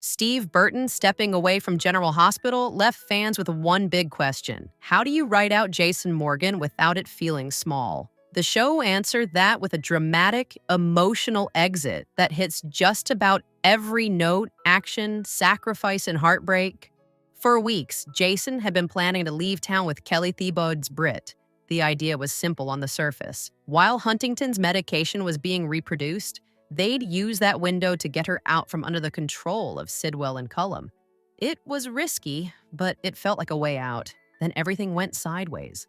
Steve Burton stepping away from General Hospital left fans with one big question. How do you write out Jason Morgan without it feeling small? The show answered that with a dramatic, emotional exit that hits just about every note, action, sacrifice, and heartbreak. For weeks, Jason had been planning to leave town with Kelly Thiebaud's Britt. The idea was simple on the surface. While Huntington's medication was being reproduced, they'd use that window to get her out from under the control of Sidwell and Cullum. It was risky, but it felt like a way out. Then everything went sideways.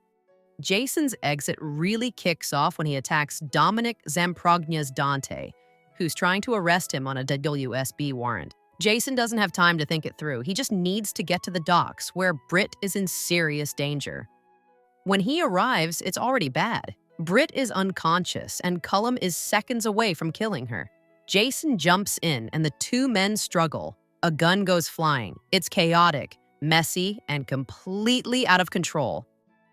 Jason's exit really kicks off when he attacks Dominic Zamprogna's Dante, who's trying to arrest him on a WSB warrant. Jason doesn't have time to think it through. He just needs to get to the docks, where Britt is in serious danger. When he arrives, it's already bad. Britt is unconscious, and Cullum is seconds away from killing her. Jason jumps in, and the two men struggle. A gun goes flying. It's chaotic, messy, and completely out of control.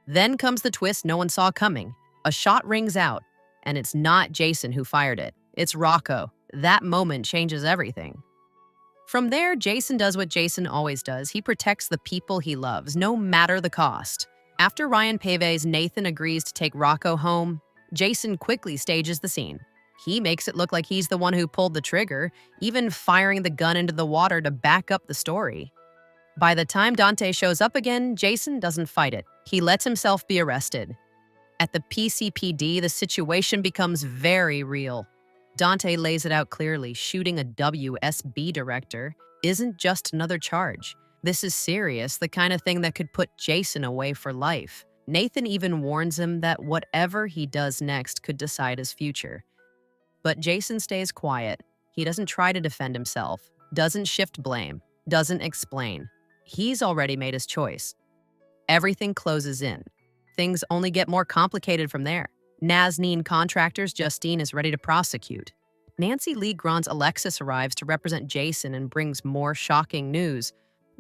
Then comes the twist no one saw coming. A shot rings out, and it's not Jason who fired it. It's Rocco. That moment changes everything. From there, Jason does what Jason always does. He protects the people he loves, no matter the cost. After Ryan Pave's Nathan agrees to take Rocco home, Jason quickly stages the scene. He makes it look like he's the one who pulled the trigger, even firing the gun into the water to back up the story. By the time Dante shows up again, Jason doesn't fight it. He lets himself be arrested. At the PCPD, the situation becomes very real. Dante lays it out clearly. Shooting a WSB director isn't just another charge. This is serious, the kind of thing that could put Jason away for life. Nathan even warns him that whatever he does next could decide his future. But Jason stays quiet. He doesn't try to defend himself, doesn't shift blame, doesn't explain. He's already made his choice. Everything closes in. Things only get more complicated from there. Nazneen Contractors Justine is ready to prosecute. Nancy Lee Grant's Alexis arrives to represent Jason and brings more shocking news.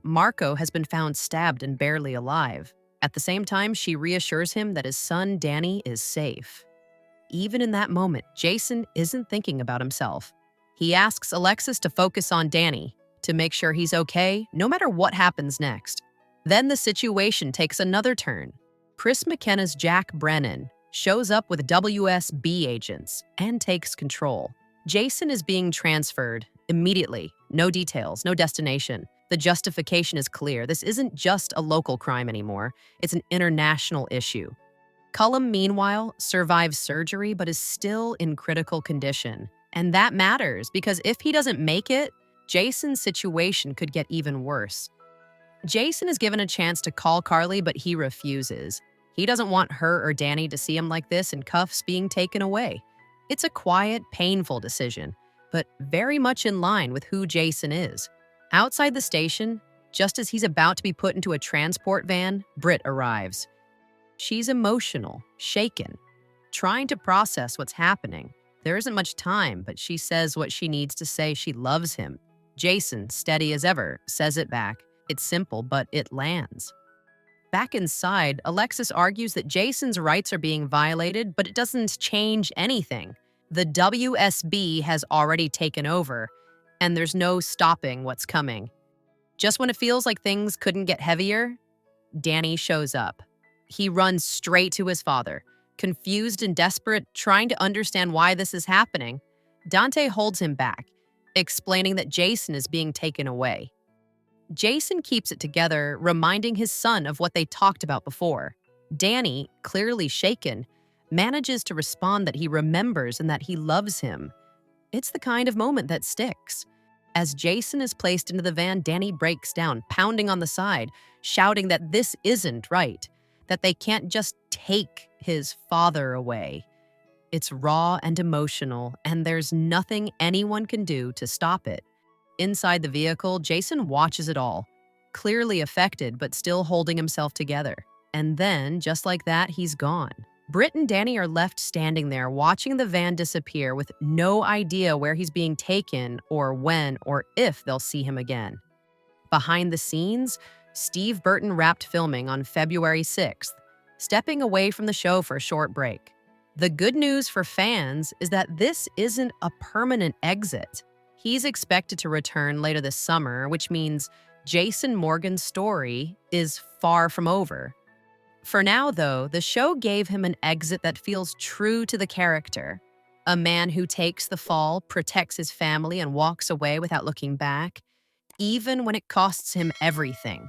Marco has been found stabbed and barely alive. At the same time, she reassures him that his son, Danny, is safe. Even in that moment, Jason isn't thinking about himself. He asks Alexis to focus on Danny, to make sure he's okay, no matter what happens next. Then the situation takes another turn. Chris McKenna's Jack Brennan shows up with WSB agents and takes control. Jason is being transferred immediately. No details, no destination. The justification is clear. This isn't just a local crime anymore. It's an international issue. Cullum, meanwhile, survives surgery but is still in critical condition. And that matters because if he doesn't make it, Jason's situation could get even worse. Jason is given a chance to call Carly, but he refuses. He doesn't want her or Danny to see him like this and cuffs being taken away. It's a quiet, painful decision, but very much in line with who Jason is. Outside the station, just as he's about to be put into a transport van, Britt arrives. She's emotional, shaken, trying to process what's happening. There isn't much time, but she says what she needs to say. She loves him. Jason, steady as ever, says it back. It's simple, but it lands. Back inside, Alexis argues that Jason's rights are being violated, but it doesn't change anything. The WSB has already taken over, and there's no stopping what's coming. Just when it feels like things couldn't get heavier, Danny shows up. He runs straight to his father, confused and desperate, trying to understand why this is happening. Dante holds him back, explaining that Jason is being taken away. Jason keeps it together, reminding his son of what they talked about before. Danny, clearly shaken, manages to respond that he remembers and that he loves him. It's the kind of moment that sticks. As Jason is placed into the van, Danny breaks down, pounding on the side, shouting that this isn't right, that they can't just take his father away. It's raw and emotional, and there's nothing anyone can do to stop it. Inside the vehicle, Jason watches it all, clearly affected but still holding himself together. And then, just like that, he's gone. Britt and Danny are left standing there, watching the van disappear with no idea where he's being taken or when or if they'll see him again. Behind the scenes, Steve Burton wrapped filming on February 6th, stepping away from the show for a short break. The good news for fans is that this isn't a permanent exit. He's expected to return later this summer, which means Jason Morgan's story is far from over. For now, though, the show gave him an exit that feels true to the character. A man who takes the fall, protects his family, and walks away without looking back, even when it costs him everything.